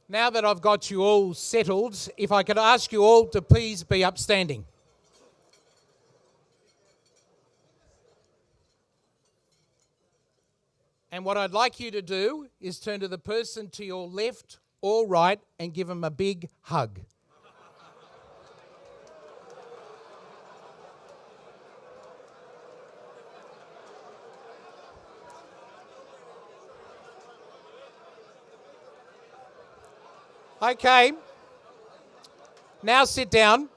Now that I've got you all settled, if I could ask you all to please be upstanding. And what I'd like you to do is turn to the person to your left or right and give them a big hug. Okay, now sit down.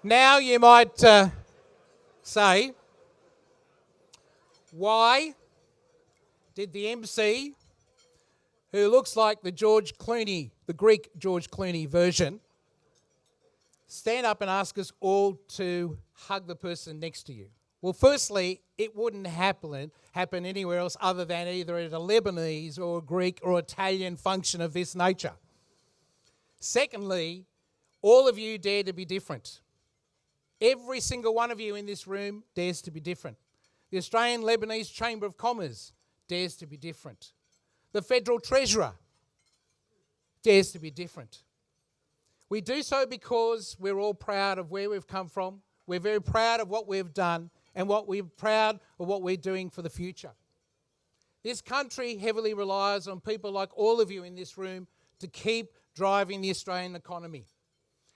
Now you might say, why did the MC, who looks like the Greek George Clooney version, stand up and ask us all to hug the person next to you? Well, firstly, it wouldn't happen anywhere else other than either at a Lebanese or a Greek or Italian function of this nature. Secondly, all of you dare to be different. Every single one of you in this room dares to be different. The Australian Lebanese Chamber of Commerce dares to be different. The Federal Treasurer dares to be different. We do so because we're all proud of where we've come from. We're very proud of what we've done and we're proud of what we're doing for the future. This country heavily relies on people like all of you in this room to keep driving the Australian economy.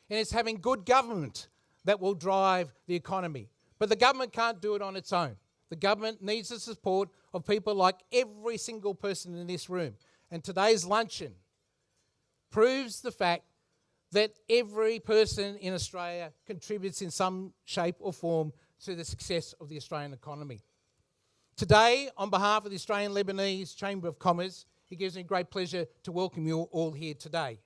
And it's having good government that will drive the economy. But the government can't do it on its own. The government needs the support of people like every single person in this room. And today's luncheon proves the fact that every person in Australia contributes in some shape or form to the success of the Australian economy. Today, on behalf of the Australian Lebanese Chamber of Commerce, it gives me great pleasure to welcome you all here today.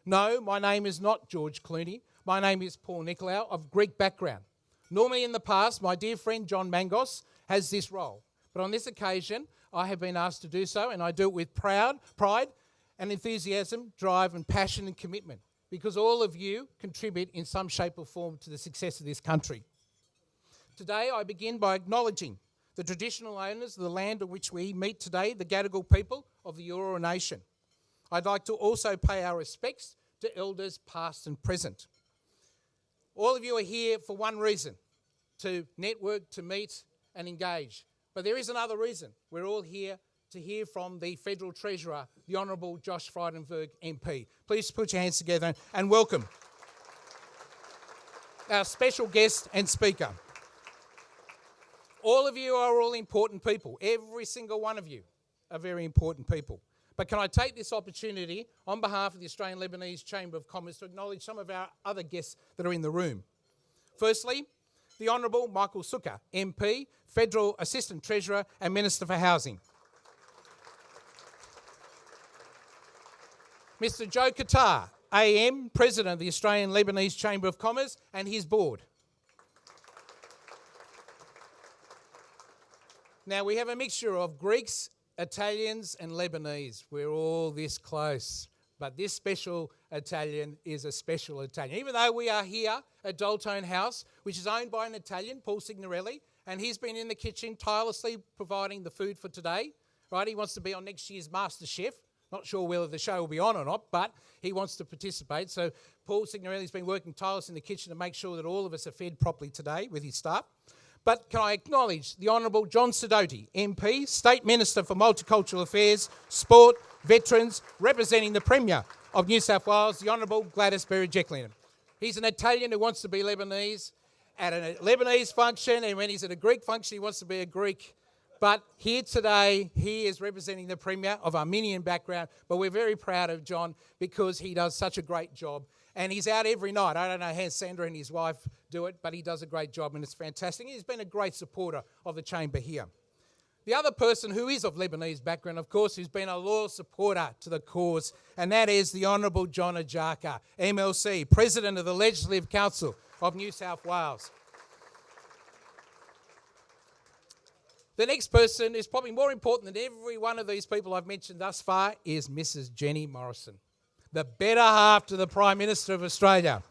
No, my name is not George Clooney. My name is Paul Nicalaou, of Greek background. Normally in the past, my dear friend John Mangos has this role. But on this occasion, I have been asked to do so, and I do it with pride and enthusiasm, drive and passion and commitment, because all of you contribute in some shape or form to the success of this country. Today, I begin by acknowledging the traditional owners of the land on which we meet today, the Gadigal people of the Eora Nation. I'd like to also pay our respects to elders past and present. All of you are here for one reason, to network, to meet and engage. But there is another reason. We're all here to hear from the Federal Treasurer, the Honourable Josh Frydenberg MP. Please put your hands together and welcome our special guest and speaker. All of you are all important people. Every single one of you are very important people. But can I take this opportunity on behalf of the Australian Lebanese Chamber of Commerce to acknowledge some of our other guests that are in the room. Firstly, the Honourable Michael Sukkar, MP, Federal Assistant Treasurer and Minister for Housing. Mr. Joe Qatar, AM, President of the Australian Lebanese Chamber of Commerce and his board. Now, we have a mixture of Greeks, Italians and Lebanese. We're all this close. But this special Italian is a special Italian. Even though we are here at Doltone House, which is owned by an Italian, Paul Signorelli, and he's been in the kitchen tirelessly providing the food for today. Right? He wants to be on next year's Master Chef. Not sure whether the show will be on or not, but he wants to participate. So Paul Signorelli's been working tirelessly in the kitchen to make sure that all of us are fed properly today with his staff. But can I acknowledge the Honourable John Sidoti, MP, State Minister for Multicultural Affairs, Sport, Veterans, representing the Premier of New South Wales, the Honourable Gladys Berejiklian. He's an Italian who wants to be Lebanese at a Lebanese function, and when he's at a Greek function, he wants to be a Greek. But here today, he is representing the Premier of Armenian background, but we're very proud of John because he does such a great job. And he's out every night. I don't know how Sandra and his wife do it, but he does a great job and it's fantastic. He's been a great supporter of the chamber here. The other person who is of Lebanese background, of course, who's been a loyal supporter to the cause, and that is the Honourable John Ajaka, MLC, President of the Legislative Council of New South Wales. The next person is probably more important than every one of these people I've mentioned thus far is Mrs. Jenny Morrison, the better half to the Prime Minister of Australia,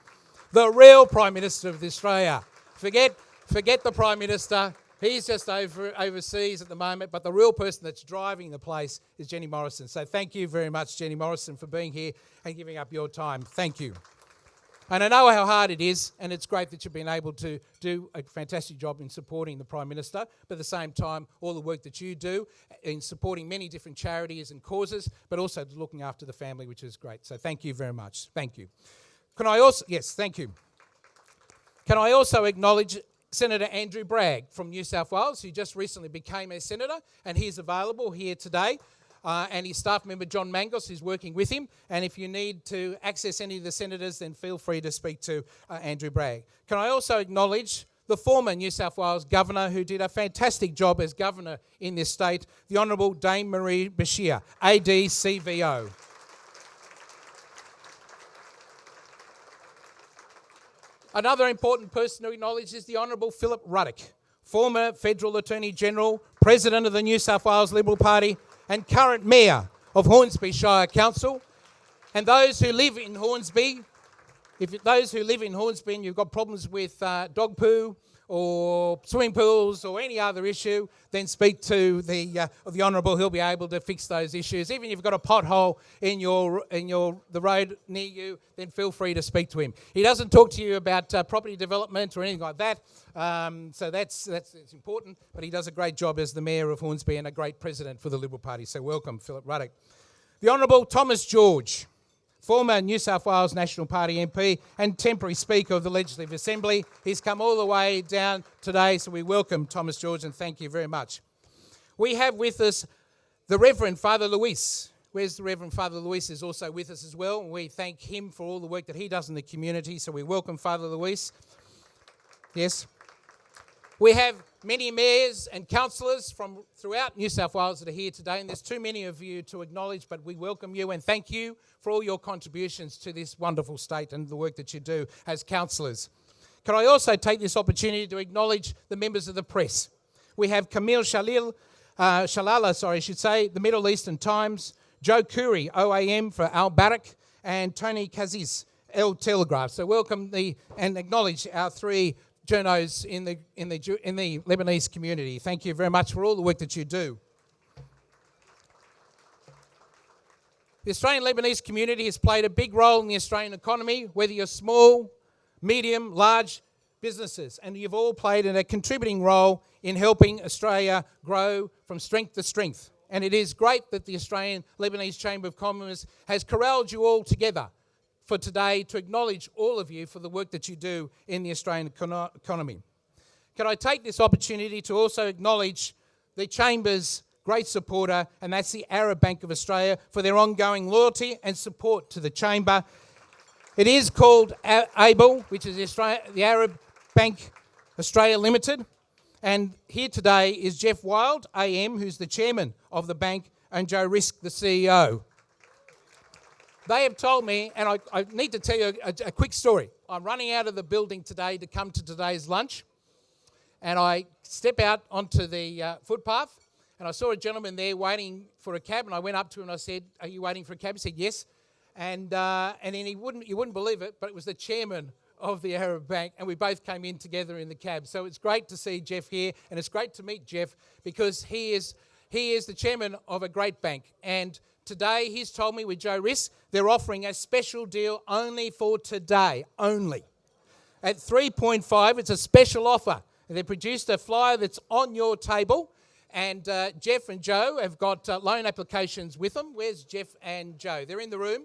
the real Prime Minister of Australia. Forget the Prime Minister. He's just overseas at the moment, but the real person that's driving the place is Jenny Morrison. So thank you very much, Jenny Morrison, for being here and giving up your time. Thank you. And I know how hard it is, and it's great that you've been able to do a fantastic job in supporting the Prime Minister, but at the same time, all the work that you do in supporting many different charities and causes, but also looking after the family, which is great. So thank you very much. Thank you. Thank you. Can I also acknowledge Senator Andrew Bragg from New South Wales, who just recently became a senator, and he's available here today. And his staff member, John Mangos, who's working with him. And if you need to access any of the senators, then feel free to speak to Andrew Bragg. Can I also acknowledge the former New South Wales Governor, who did a fantastic job as Governor in this state, the Honourable Dame Marie Bashir, ADCVO. Another important person to acknowledge is the Honourable Philip Ruddock, former Federal Attorney General, President of the New South Wales Liberal Party, and current Mayor of Hornsby Shire Council. And those who live in Hornsby, and you've got problems with dog poo or swimming pools or any other issue, then speak to the Honourable. He'll be able to fix those issues. Even if you've got a pothole in the road near you, then feel free to speak to him. He doesn't talk to you about property development or anything like that, so that's important. But he does a great job as the Mayor of Hornsby and a great President for the Liberal Party. So welcome, Philip Ruddock. The Honourable Thomas George, former New South Wales National Party MP and temporary Speaker of the Legislative Assembly. He's come all the way down today, so we welcome Thomas George and thank you very much. We have with us the Reverend Father Luis. Where's the Reverend Father Luis? Is also with us as well. We thank him for all the work that he does in the community, so we welcome Father Luis. Yes. We have many mayors and councillors from throughout New South Wales that are here today, and there's too many of you to acknowledge, but we welcome you and thank you for all your contributions to this wonderful state and the work that you do as councillors. Can I also take this opportunity to acknowledge the members of the press? We have Camille Shalala, the Middle Eastern Times, Joe Curry, OAM for Al Barak, and Tony Kazis, El Telegraph. So welcome and acknowledge our three journos in the Lebanese community. Thank you very much for all the work that you do. The Australian Lebanese community has played a big role in the Australian economy, whether you're small, medium, large businesses, and you've all played a contributing role in helping Australia grow from strength to strength. And it is great that the Australian Lebanese Chamber of Commerce has corralled you all together for today to acknowledge all of you for the work that you do in the Australian economy. Can I take this opportunity to also acknowledge the Chamber's great supporter, and that's the Arab Bank of Australia, for their ongoing loyalty and support to the Chamber. It is called ABLE, which is the Arab Bank Australia Limited, and here today is Jeff Wild, AM, who's the chairman of the bank, and Joe Risk, the CEO. They have told me, and I need to tell you a quick story. I'm running out of the building today to come to today's lunch, and I step out onto the footpath, and I saw a gentleman there waiting for a cab, and I went up to him and I said, "Are you waiting for a cab?" He said, "Yes." And then you wouldn't believe it, but it was the chairman of the Arab Bank, and we both came in together in the cab. So it's great to see Jeff here, and it's great to meet Jeff because he is the chairman of a great bank. And today, he's told me with Joe Risk, they're offering a special deal only for today, only. At 3.5, it's a special offer. And they produced a flyer that's on your table, and Jeff and Joe have got loan applications with them. Where's Jeff and Joe? They're in the room.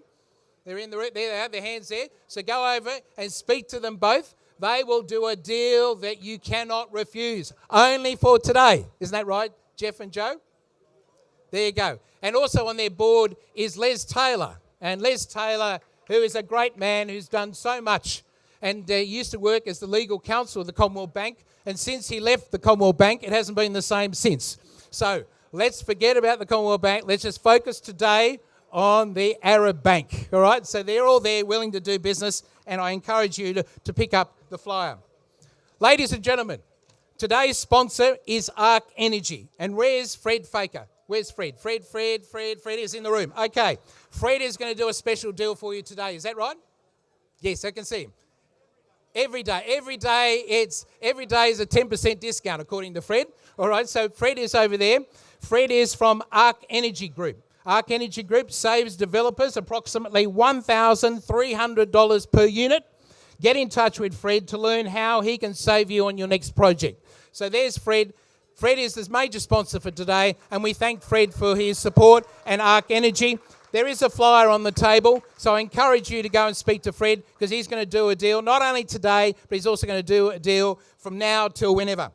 They're in the room. There they are, their hands there. So go over and speak to them both. They will do a deal that you cannot refuse, only for today. Isn't that right, Jeff and Joe? There you go. And also on their board is Les Taylor. And Les Taylor, who is a great man who's done so much and used to work as the legal counsel of the Commonwealth Bank. And since he left the Commonwealth Bank, it hasn't been the same since. So let's forget about the Commonwealth Bank. Let's just focus today on the Arab Bank. All right? So they're all there willing to do business, and I encourage you to pick up the flyer. Ladies and gentlemen, today's sponsor is Arc Energy. And where's Fred Faker? Where's Fred? Fred is in the room. Okay. Fred is going to do a special deal for you today. Is that right? Yes, I can see him. Every day is a 10% discount according to Fred. All right, so Fred is over there. Fred is from Arc Energy Group. Arc Energy Group saves developers approximately $1,300 per unit. Get in touch with Fred to learn how he can save you on your next project. So there's Fred. Fred is the major sponsor for today, and we thank Fred for his support and Arc Energy. There is a flyer on the table, so I encourage you to go and speak to Fred because he's going to do a deal, not only today, but he's also going to do a deal from now till whenever.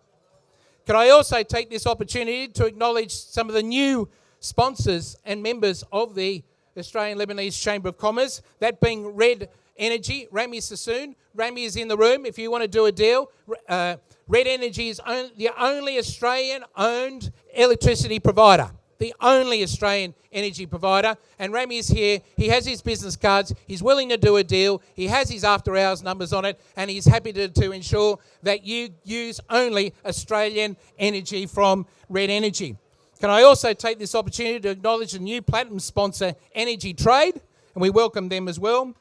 Can I also take this opportunity to acknowledge some of the new sponsors and members of the Australian Lebanese Chamber of Commerce, that being Red Energy, Rami Sassoon. Rami is in the room if you want to do a deal. Red Energy is the only Australian-owned electricity provider. The only Australian energy provider. And Rami is here. He has his business cards. He's willing to do a deal. He has his after-hours numbers on it. And he's happy to ensure that you use only Australian energy from Red Energy. Can I also take this opportunity to acknowledge the new platinum sponsor, Energy Trade? And we welcome them as well.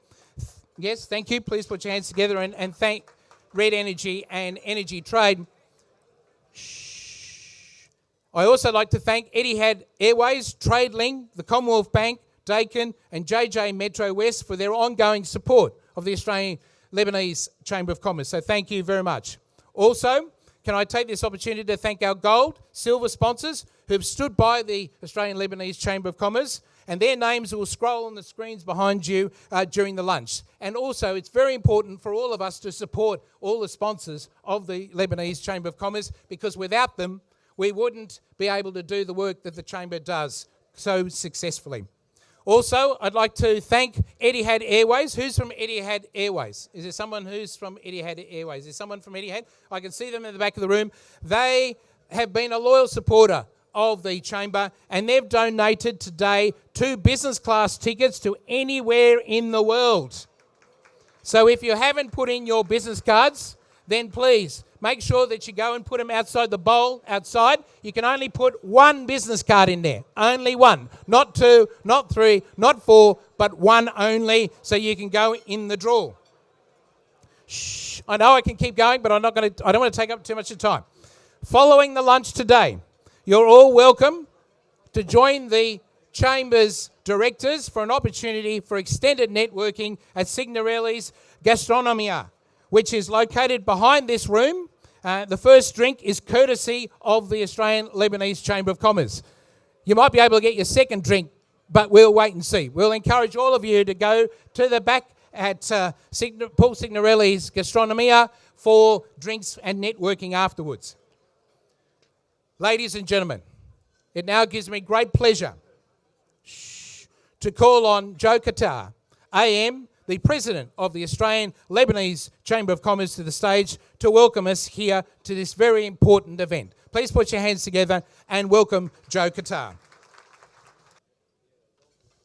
Yes, thank you. Please put your hands together and thank Red Energy and Energy Trade. I also like to thank Etihad Airways, TradeLink, the Commonwealth Bank, Dakin and JJ Metro West for their ongoing support of the Australian Lebanese Chamber of Commerce. So thank you very much. Also, can I take this opportunity to thank our gold, silver sponsors who have stood by the Australian Lebanese Chamber of Commerce, and their names will scroll on the screens behind you during the lunch. And also, it's very important for all of us to support all the sponsors of the Lebanese Chamber of Commerce because without them, we wouldn't be able to do the work that the Chamber does so successfully. Also, I'd like to thank Etihad Airways. Who's from Etihad Airways? Is there someone who's from Etihad Airways? Is someone from Etihad? I can see them in the back of the room. They have been a loyal supporter of the Chamber, and they've donated today 2 business class tickets to anywhere in the world. So if you haven't put in your business cards, then please make sure that you go and put them outside the bowl outside. You can only put 1 business card in there. Only 1. Not 2, not 3, not 4, but 1 only, so you can go in the draw. Shh. I know I can keep going, but I don't want to take up too much of time. Following the lunch today, you're all welcome to join the Chamber's directors for an opportunity for extended networking at Signorelli's Gastronomia, which is located behind this room. The first drink is courtesy of the Australian Lebanese Chamber of Commerce. You might be able to get your second drink, but we'll wait and see. We'll encourage all of you to go to the back at Paul Nicalaou's Gastronomia for drinks and networking afterwards. Ladies and gentlemen, it now gives me great pleasure to call on Joe Qatar, AM, the President of the Australian Lebanese Chamber of Commerce, to the stage to welcome us here to this very important event. Please put your hands together and welcome Joe Qatar.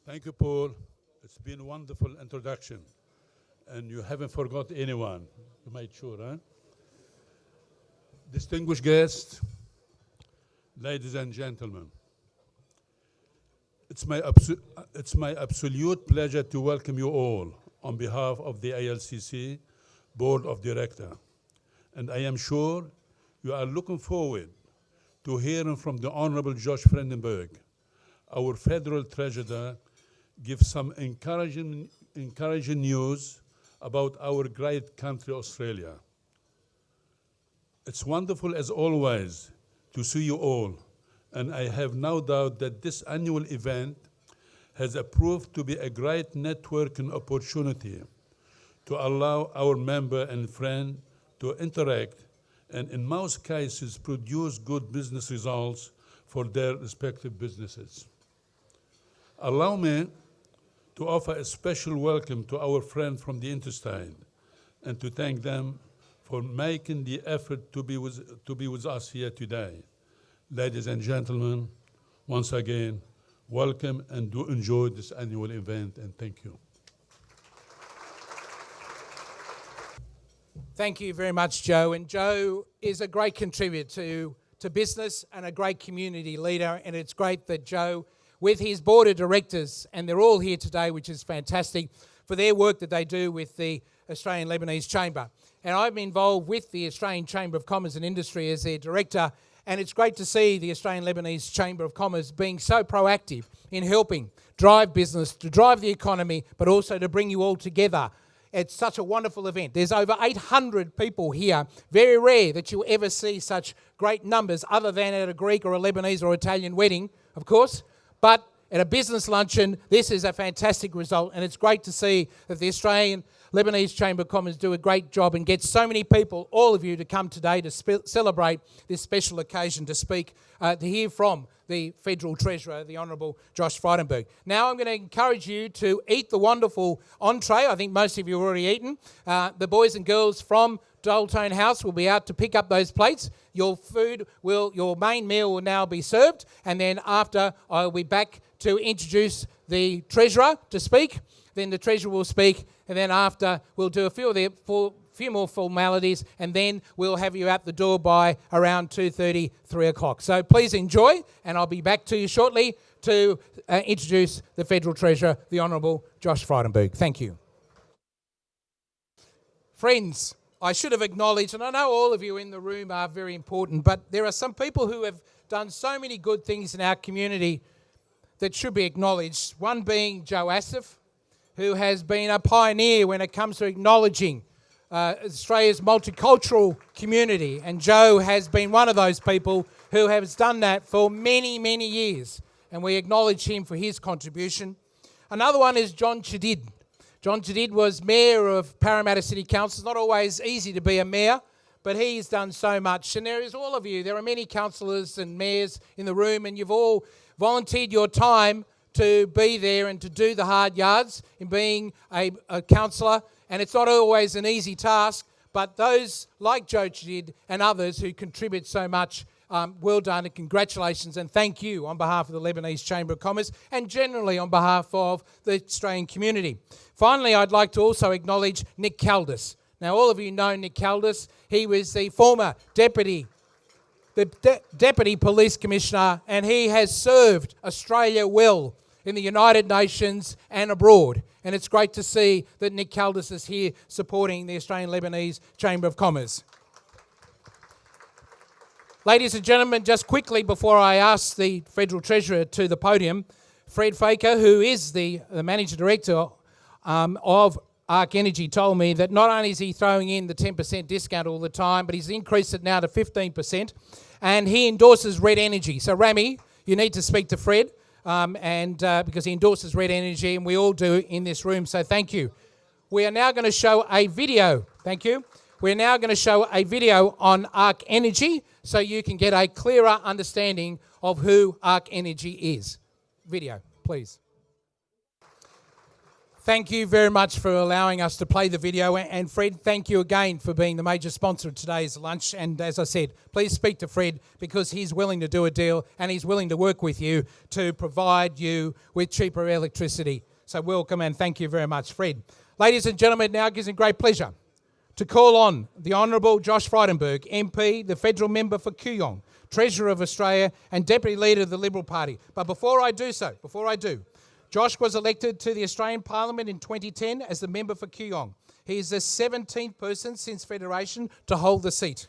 Thank you, Paul. It's been a wonderful introduction. And you haven't forgot anyone. You made sure, huh? Distinguished guests, ladies and gentlemen, it's my absolute pleasure to welcome you all on behalf of the ALCC Board of Directors. And I am sure you are looking forward to hearing from the Honorable Judge Frydenberg, our Federal Treasurer, give some encouraging news about our great country, Australia. It's wonderful, as always, to see you all, and I have no doubt that this annual event has proved to be a great networking opportunity to allow our member and friend to interact and in most cases produce good business results for their respective businesses. Allow me to offer a special welcome to our friend from the Interstate and to thank them for making the effort to be with us here today. Ladies and gentlemen, once again, welcome and do enjoy this annual event, and thank you. Thank you very much, Joe. And Joe is a great contributor to business and a great community leader. And it's great that Joe, with his board of directors, and they're all here today, which is fantastic, for their work that they do with the Australian Lebanese Chamber. And I'm involved with the Australian Chamber of Commerce and Industry as their director, and it's great to see the Australian Lebanese Chamber of Commerce being so proactive in helping drive business, to drive the economy, but also to bring you all together. It's such a wonderful event. There's over 800 people here. Very rare that you ever see such great numbers other than at a Greek or a Lebanese or Italian wedding, of course. But at a business luncheon, this is a fantastic result, and it's great to see that the Australian Lebanese Chamber of Commerce do a great job and get so many people, all of you, to come today to celebrate this special occasion, to speak, to hear from the Federal Treasurer, the Honourable Josh Frydenberg. Now I'm going to encourage you to eat the wonderful entree. I think most of you have already eaten. The boys and girls from Doltone House will be out to pick up those plates. Your main meal will now be served, and then after I'll be back to introduce the Treasurer to speak. Then the Treasurer will speak, and then after we'll do a few more formalities, and then we'll have you out the door by around 2:30, 3 o'clock. So please enjoy, and I'll be back to you shortly to introduce the Federal Treasurer, the Honourable Josh Frydenberg. Thank you. Friends, I should have acknowledged, and I know all of you in the room are very important, but there are some people who have done so many good things in our community that should be acknowledged. One being Joe Asif, who has been a pioneer when it comes to acknowledging Australia's multicultural community. And Joe has been one of those people who has done that for many, many years. And we acknowledge him for his contribution. Another one is John Chedid. John Chedid was Mayor of Parramatta City Council. It's not always easy to be a mayor, but he's done so much. And there is all of you. There are many councillors and mayors in the room, and you've all volunteered your time to be there and to do the hard yards in being a councillor. And it's not always an easy task, but those like Joe Chedid and others who contribute so much, well done and congratulations and thank you on behalf of the Lebanese Chamber of Commerce and generally on behalf of the Australian community. Finally, I'd like to also acknowledge Nick Caldis. Now, all of you know Nick Caldis. He was the former Deputy Police Commissioner, and he has served Australia well in the United Nations and abroad. And it's great to see that Nick Caldis is here supporting the Australian Lebanese Chamber of Commerce. Ladies and gentlemen, just quickly before I ask the Federal Treasurer to the podium, Fred Faker, who is the Managing Director of ARC Energy, told me that not only is he throwing in the 10% discount all the time, but he's increased it now to 15%, and he endorses red energy. So Rami, you need to speak to Fred, because he endorses red energy, and we all do in this room, so thank you. We are now going to show a video. Thank you. We're now going to show a video on ARC Energy so you can get a clearer understanding of who ARC Energy is. Video, please. Thank you very much for allowing us to play the video. And Fred, thank you again for being the major sponsor of today's lunch. And as I said, please speak to Fred because he's willing to do a deal and he's willing to work with you to provide you with cheaper electricity. So welcome and thank you very much, Fred. Ladies and gentlemen, it now gives me great pleasure to call on the Honourable Josh Frydenberg, MP, the Federal Member for Kooyong, Treasurer of Australia and Deputy Leader of the Liberal Party. But before I do, Josh was elected to the Australian Parliament in 2010 as the member for Kooyong. He is the 17th person since Federation to hold the seat.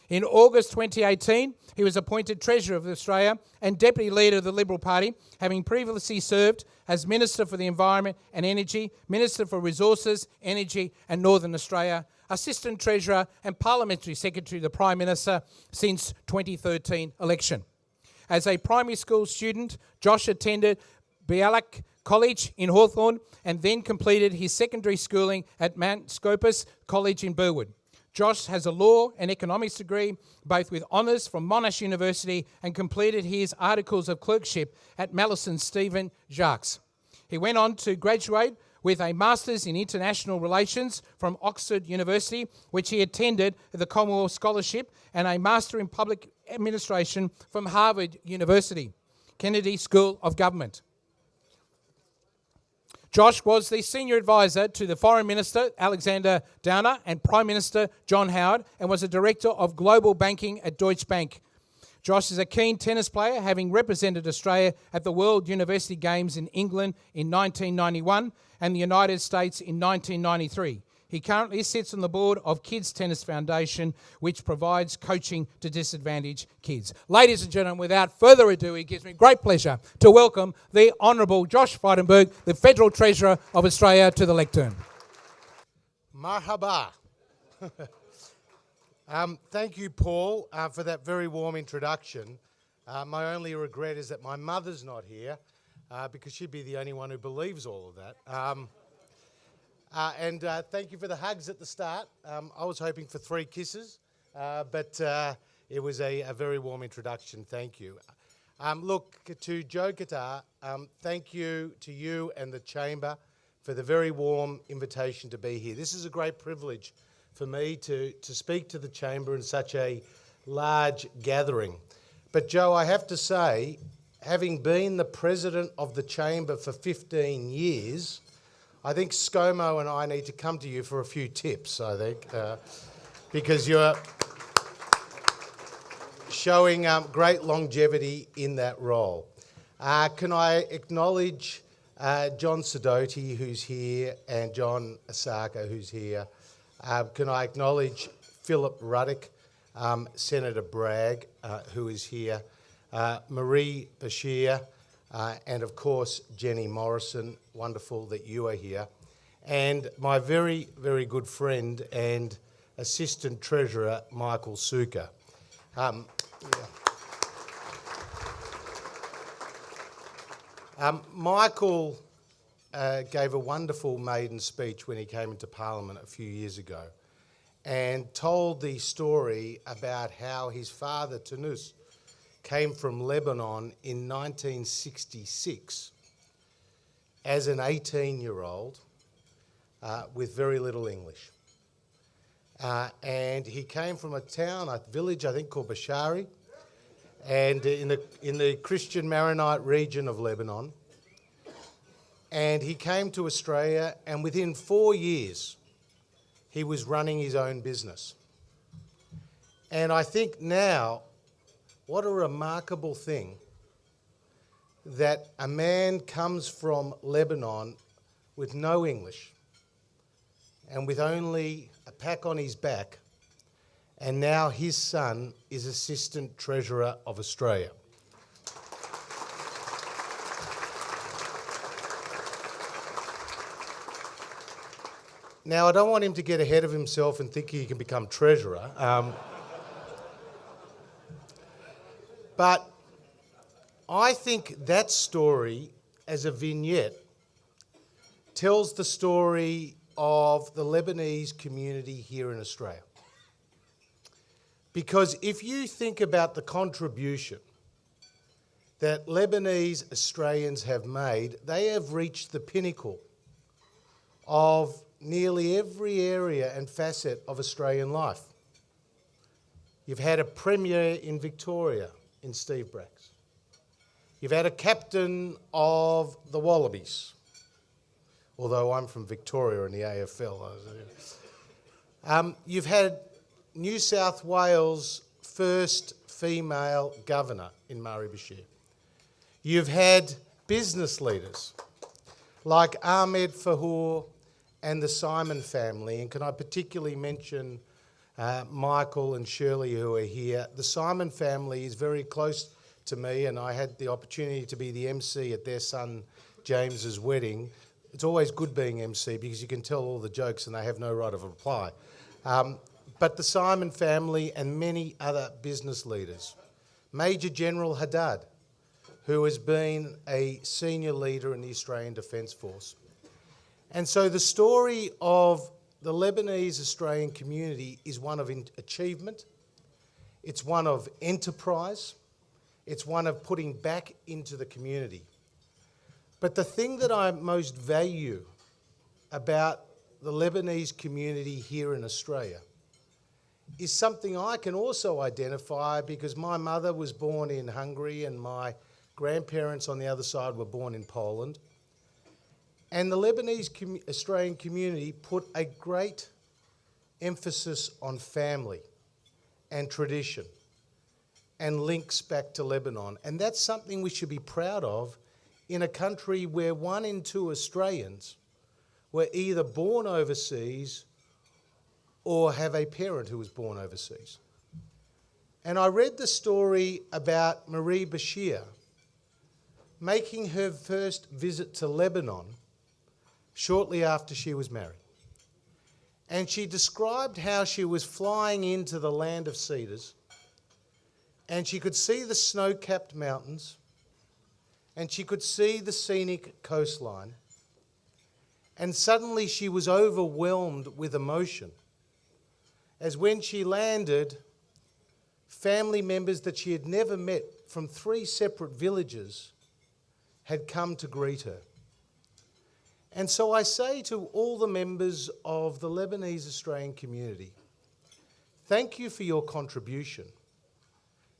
In August 2018, he was appointed Treasurer of Australia and Deputy Leader of the Liberal Party, having previously served as Minister for the Environment and Energy, Minister for Resources, Energy and Northern Australia, Assistant Treasurer and Parliamentary Secretary to the Prime Minister since 2013 election. As a primary school student, Josh attended Bialak College in Hawthorn and then completed his secondary schooling at Mount Scopus College in Burwood. Josh has a law and economics degree, both with honours from Monash University, and completed his articles of clerkship at Mallison Stephen Jacques. He went on to graduate with a Master's in International Relations from Oxford University, which he attended at the Commonwealth Scholarship, and a Master in Public Administration from Harvard University, Kennedy School of Government. Josh was the Senior Advisor to the Foreign Minister, Alexander Downer, and Prime Minister, John Howard, and was a Director of Global Banking at Deutsche Bank. Josh is a keen tennis player, having represented Australia at the World University Games in England in 1991 and the United States in 1993. He currently sits on the board of Kids Tennis Foundation, which provides coaching to disadvantaged kids. Ladies and gentlemen, without further ado, it gives me great pleasure to welcome the Honourable Josh Frydenberg, the Federal Treasurer of Australia, to the lectern. Marhaba. Thank you, Paul, for that very warm introduction. My only regret is that my mother's not here, because she'd be the only one who believes all of that. And thank you for the hugs at the start. I was hoping for 3 kisses, but it was a very warm introduction. Thank you. Look, to Joe Qatar, thank you to you and the Chamber for the very warm invitation to be here. This is a great privilege for me to speak to the Chamber in such a large gathering. But Joe, I have to say, having been the President of the Chamber for 15 years, I think ScoMo and I need to come to you for a few tips, I think, because you're showing great longevity in that role. Can I acknowledge John Sidoti, who's here, and John Asaka, who's here? Can I acknowledge Philip Ruddock, Senator Bragg, who is here, Marie Bashir, and of course Jenny Morrison, wonderful that you are here, and my very, very good friend and Assistant Treasurer, Michael Suka. Michael gave a wonderful maiden speech when he came into Parliament a few years ago and told the story about how his father, Tunus, came from Lebanon in 1966 as an 18-year-old with very little English. And he came from a town, a village I think called Bashari, and in the Christian Maronite region of Lebanon. And he came to Australia, and within 4 years he was running his own business. And I think now, what a remarkable thing that a man comes from Lebanon with no English and with only a pack on his back, and now his son is Assistant Treasurer of Australia. Now, I don't want him to get ahead of himself and think he can become Treasurer. But I think that story, as a vignette, tells the story of the Lebanese community here in Australia. Because if you think about the contribution that Lebanese Australians have made, they have reached the pinnacle of nearly every area and facet of Australian life. You've had a Premier in Victoria in Steve Bracks. You've had a captain of the Wallabies, although I'm from Victoria in the AFL. You've had New South Wales' first female governor in Marie Bashir. You've had business leaders like Ahmed Fahour and the Simon family, and can I particularly mention Michael and Shirley who are here. The Simon family is very close to me, and I had the opportunity to be the MC at their son James's wedding. It's always good being MC because you can tell all the jokes and they have no right of reply. But the Simon family and many other business leaders. Major General Haddad, who has been a senior leader in the Australian Defence Force. And so the story of the Lebanese Australian community is one of achievement, it's one of enterprise, it's one of putting back into the community. But the thing that I most value about the Lebanese community here in Australia is something I can also identify because my mother was born in Hungary and my grandparents on the other side were born in Poland. And the Lebanese Australian community put a great emphasis on family and tradition and links back to Lebanon. And that's something we should be proud of in a country where 1 in 2 Australians were either born overseas or have a parent who was born overseas. And I read the story about Marie Bashir making her first visit to Lebanon shortly after she was married. And she described how she was flying into the land of cedars, and she could see the snow-capped mountains, and she could see the scenic coastline, and suddenly she was overwhelmed with emotion, as when she landed, family members that she had never met from 3 separate villages had come to greet her. And so I say to all the members of the Lebanese Australian community, thank you for your contribution,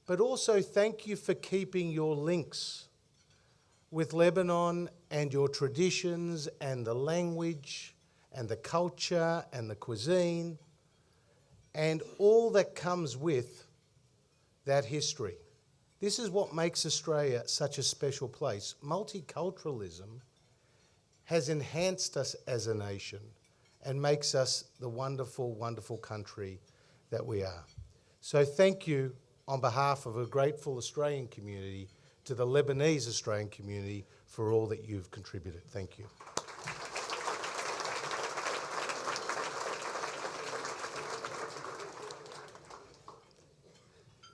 but also thank you for keeping your links with Lebanon and your traditions and the language and the culture and the cuisine and all that comes with that history. This is what makes Australia such a special place. Multiculturalism has enhanced us as a nation and makes us the wonderful, wonderful country that we are. So thank you on behalf of a grateful Australian community to the Lebanese Australian community for all that you've contributed. Thank you.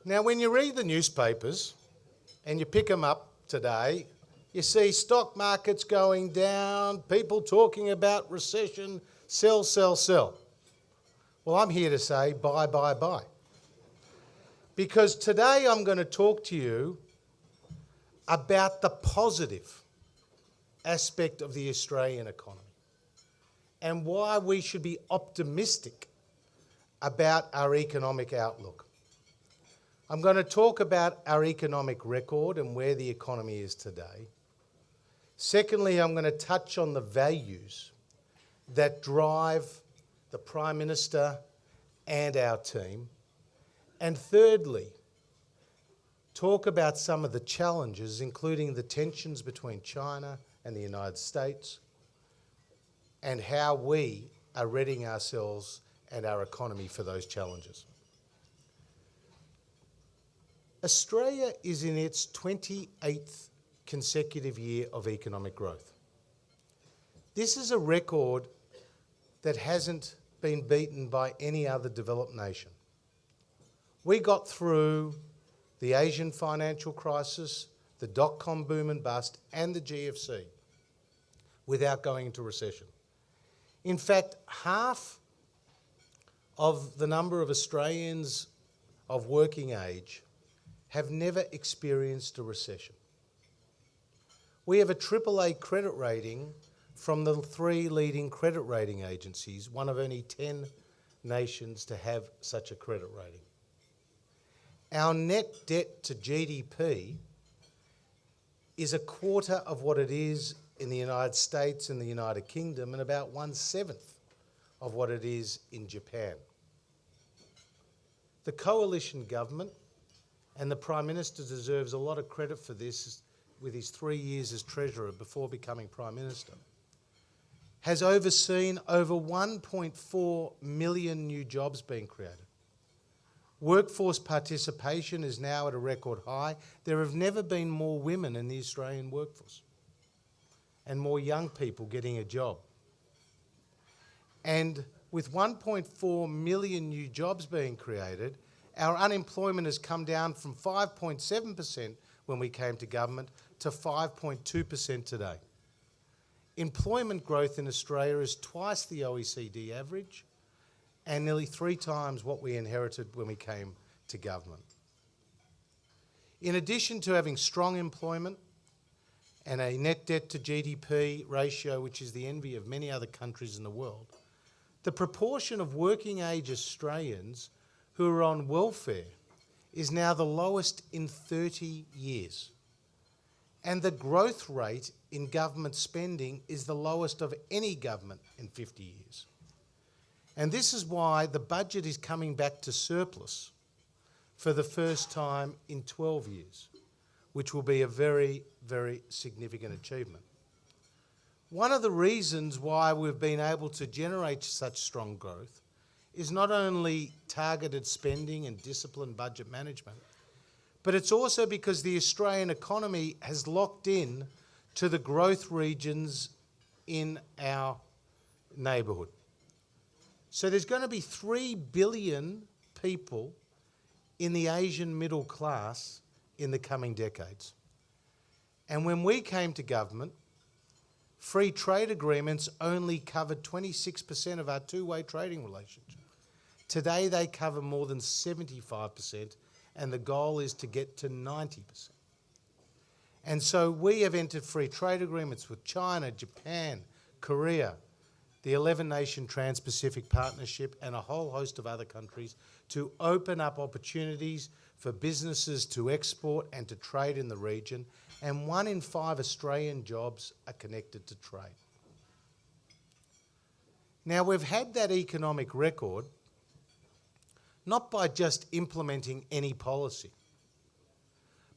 Now, when you read the newspapers and you pick them up today, you see stock markets going down, people talking about recession, sell, sell, sell. Well, I'm here to say buy, buy, buy. Because today I'm going to talk to you about the positive aspect of the Australian economy and why we should be optimistic about our economic outlook. I'm going to talk about our economic record and where the economy is today. Secondly, I'm going to touch on the values that drive the Prime Minister and our team. And thirdly, talk about some of the challenges, including the tensions between China and the United States, and how we are readying ourselves and our economy for those challenges. Australia is in its 28th consecutive year of economic growth. This is a record that hasn't been beaten by any other developed nation. We got through the Asian financial crisis, the dot-com boom and bust, and the GFC without going into recession. In fact, half of the number of Australians of working age have never experienced a recession. We have a AAA credit rating from the 3 leading credit rating agencies, one of only 10 nations to have such a credit rating. Our net debt to GDP is a quarter of what it is in the United States and the United Kingdom, and about 1/7 of what it is in Japan. The coalition government, and the Prime Minister deserves a lot of credit for this with his 3 years as Treasurer before becoming Prime Minister, has overseen over 1.4 million new jobs being created. Workforce participation is now at a record high. There have never been more women in the Australian workforce and more young people getting a job. And with 1.4 million new jobs being created, our unemployment has come down from 5.7% when we came to government to 5.2% today. Employment growth in Australia is twice the OECD average and nearly 3 times what we inherited when we came to government. In addition to having strong employment and a net debt to GDP ratio, which is the envy of many other countries in the world, the proportion of working age Australians who are on welfare is now the lowest in 30 years. And the growth rate in government spending is the lowest of any government in 50 years. And this is why the budget is coming back to surplus for the first time in 12 years, which will be a very, very significant achievement. One of the reasons why we've been able to generate such strong growth is not only targeted spending and disciplined budget management, but it's also because the Australian economy has locked in to the growth regions in our neighbourhood. So there's going to be 3 billion people in the Asian middle class in the coming decades. And when we came to government, free trade agreements only covered 26% of our two-way trading relationship. Today they cover more than 75%, and the goal is to get to 90%. And so we have entered free trade agreements with China, Japan, Korea, the 11-nation Trans-Pacific Partnership, and a whole host of other countries to open up opportunities for businesses to export and to trade in the region, and 1 in 5 Australian jobs are connected to trade. Now, we've had that economic record not by just implementing any policy,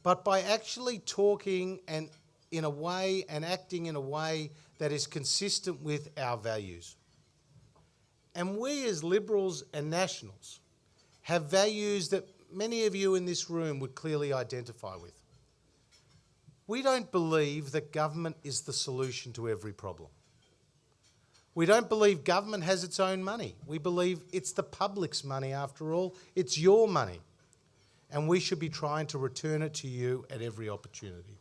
but by actually talking and in a way and acting in a way that is consistent with our values. And we as Liberals and Nationals have values that many of you in this room would clearly identify with. We don't believe that government is the solution to every problem. We don't believe government has its own money. We believe it's the public's money after all. It's your money. And we should be trying to return it to you at every opportunity.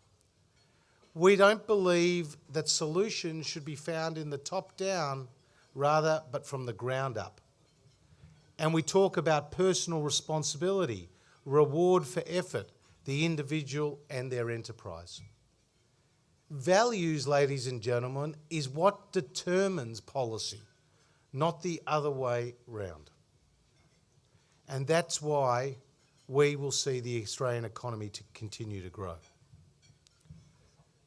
We don't believe that solutions should be found in the top down rather, but from the ground up. And we talk about personal responsibility, reward for effort, the individual and their enterprise. Values, ladies and gentlemen, is what determines policy, not the other way round. And that's why we will see the Australian economy to continue to grow.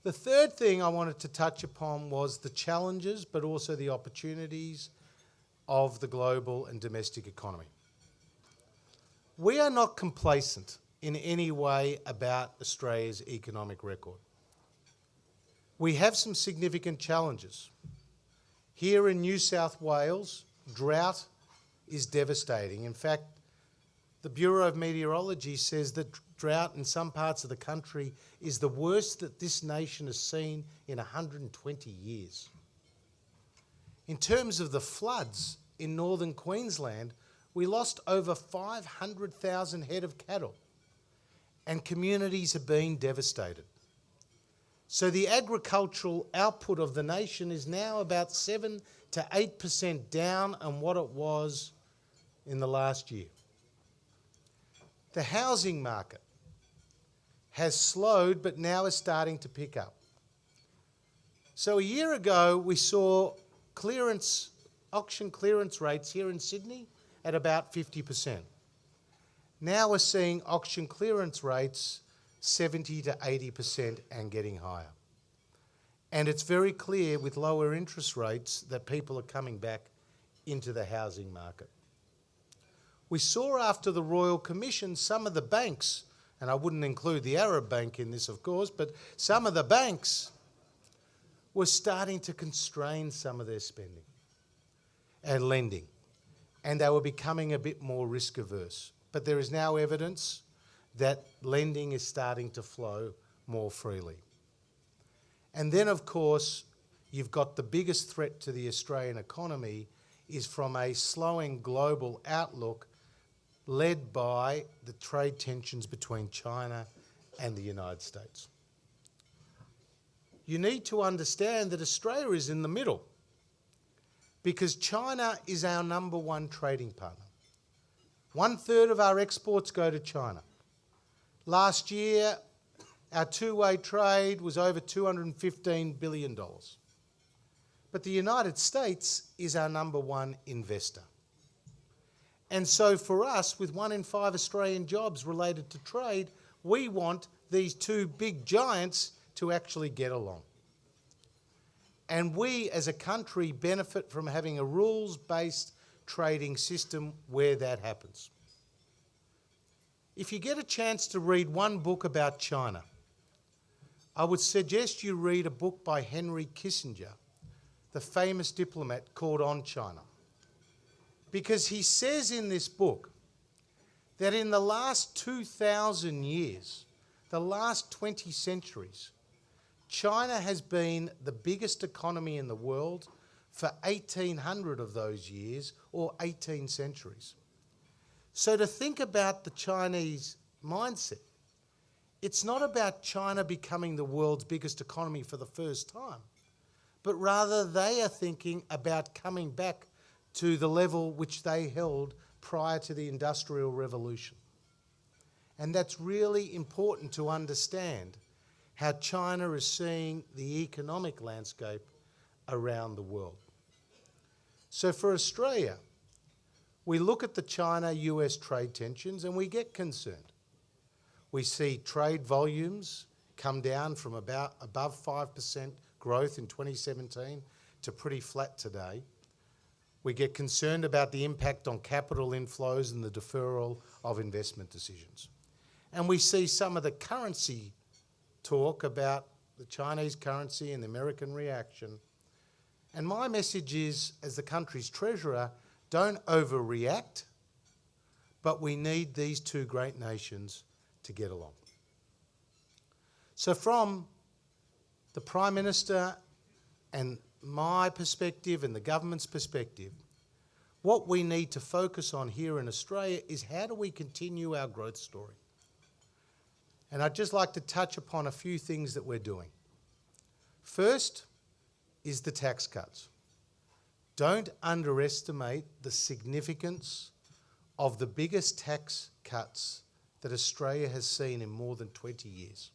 The third thing I wanted to touch upon was the challenges, but also the opportunities of the global and domestic economy. We are not complacent in any way about Australia's economic record. We have some significant challenges. Here in New South Wales, drought is devastating. In fact, the Bureau of Meteorology says that drought in some parts of the country is the worst that this nation has seen in 120 years. In terms of the floods in northern Queensland, we lost over 500,000 head of cattle, and communities have been devastated. So the agricultural output of the nation is now about 7 to 8% down on what it was in the last year. The housing market has slowed, but now is starting to pick up. So a year ago, we saw auction clearance rates here in Sydney at about 50%. Now we're seeing auction clearance rates 70 to 80% and getting higher. And it's very clear with lower interest rates that people are coming back into the housing market. We saw after the Royal Commission some of the banks, and I wouldn't include the Arab Bank in this of course, but some of the banks were starting to constrain some of their spending and lending, and they were becoming a bit more risk averse. But there is now evidence that lending is starting to flow more freely. And then, of course, you've got the biggest threat to the Australian economy is from a slowing global outlook led by the trade tensions between China and the United States. You need to understand that Australia is in the middle because China is our number one trading partner. 1/3 of our exports go to China. Last year, our two-way trade was over $215 billion. But the United States is our number one investor. And so for us, with 1 in 5 Australian jobs related to trade, we want these two big giants to actually get along. And we as a country benefit from having a rules-based trading system where that happens. if you get a chance to read one book about China, I would suggest you read a book by Henry Kissinger, the famous diplomat, called On China. Because he says in this book that in the last 2,000 years, the last 20 centuries, China has been the biggest economy in the world for 1,800 of those years, or 18 centuries. So to think about the Chinese mindset, it's not about China becoming the world's biggest economy for the first time, but rather they are thinking about coming back to the level which they held prior to the Industrial Revolution. And that's really important to understand how China is seeing the economic landscape around the world. So for Australia, we look at the China-US trade tensions and we get concerned. We see trade volumes come down from about above 5% growth in 2017 to pretty flat today. We get concerned about the impact on capital inflows and the deferral of investment decisions. And we see some of the currency talk about the Chinese currency and the American reaction. And my message is, as the country's treasurer, don't overreact, but we need these two great nations to get along. So from the Prime Minister and my perspective and the government's perspective, what we need to focus on here in Australia is how do we continue our growth story? And I'd just like to touch upon a few things that we're doing. First is the tax cuts. Don't underestimate the significance of the biggest tax cuts that Australia has seen in more than 20 years.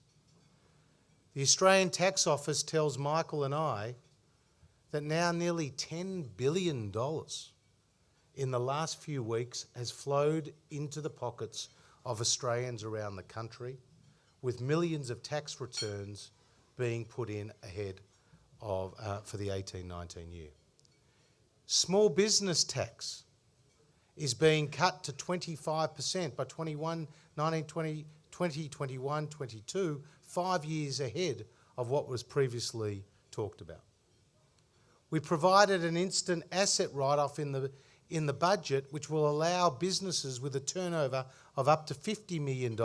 The Australian Tax Office tells Michael and I that now nearly $10 billion in the last few weeks has flowed into the pockets of Australians around the country, with millions of tax returns being put in ahead of for the 18-19 year. Small business tax is being cut to 25% by 2021-22, 5 years ahead of what was previously talked about. We provided an instant asset write-off in the budget, which will allow businesses with a turnover of up to $50 million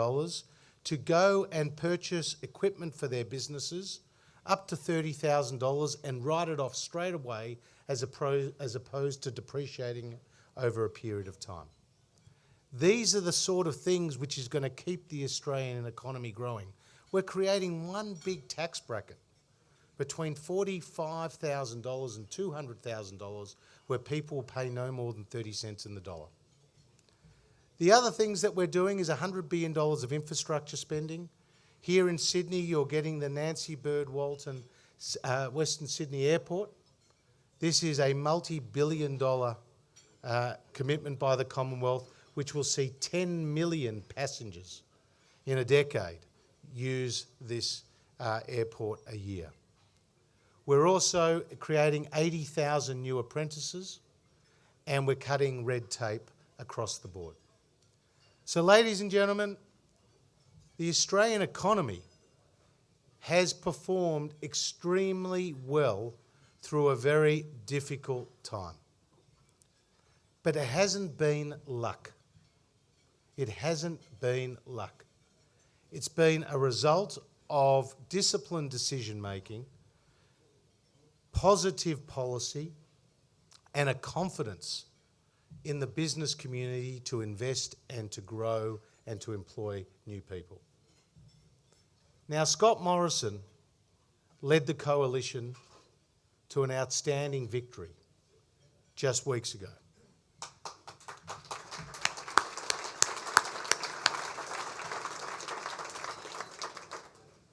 to go and purchase equipment for their businesses up to $30,000 and write it off straight away as opposed to depreciating over a period of time. These are the sort of things which is going to keep the Australian economy growing. We're creating one big tax bracket between $45,000 and $200,000 where people will pay no more than 30 cents in the dollar. The other things that we're doing is $100 billion of infrastructure spending. Here in Sydney, you're getting the Nancy Bird Walton Western Sydney Airport. This is a multi-billion-dollar commitment by the Commonwealth, which will see 10 million passengers in a decade use this airport a year. We're also creating 80,000 new apprentices, and we're cutting red tape across the board. So, ladies and gentlemen, the Australian economy has performed extremely well through a very difficult time. But it hasn't been luck. It hasn't been luck. It's been a result of disciplined decision-making, positive policy, and a confidence in the business community to invest and to grow and to employ new people. Now, Scott Morrison led the coalition to an outstanding victory just weeks ago.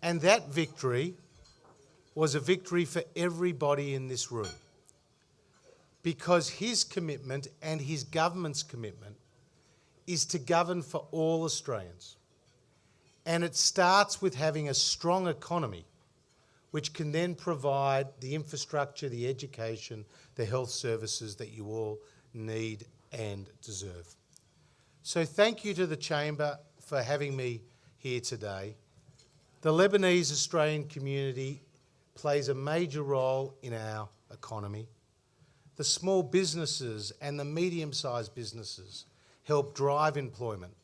And that victory was a victory for everybody in this room, because his commitment and his government's commitment is to govern for all Australians. And it starts with having a strong economy, which can then provide the infrastructure, the education, the health services that you all need and deserve. So thank you to the Chamber for having me here today. The Lebanese Australian community plays a major role in our economy. The small businesses and the medium-sized businesses help drive employment.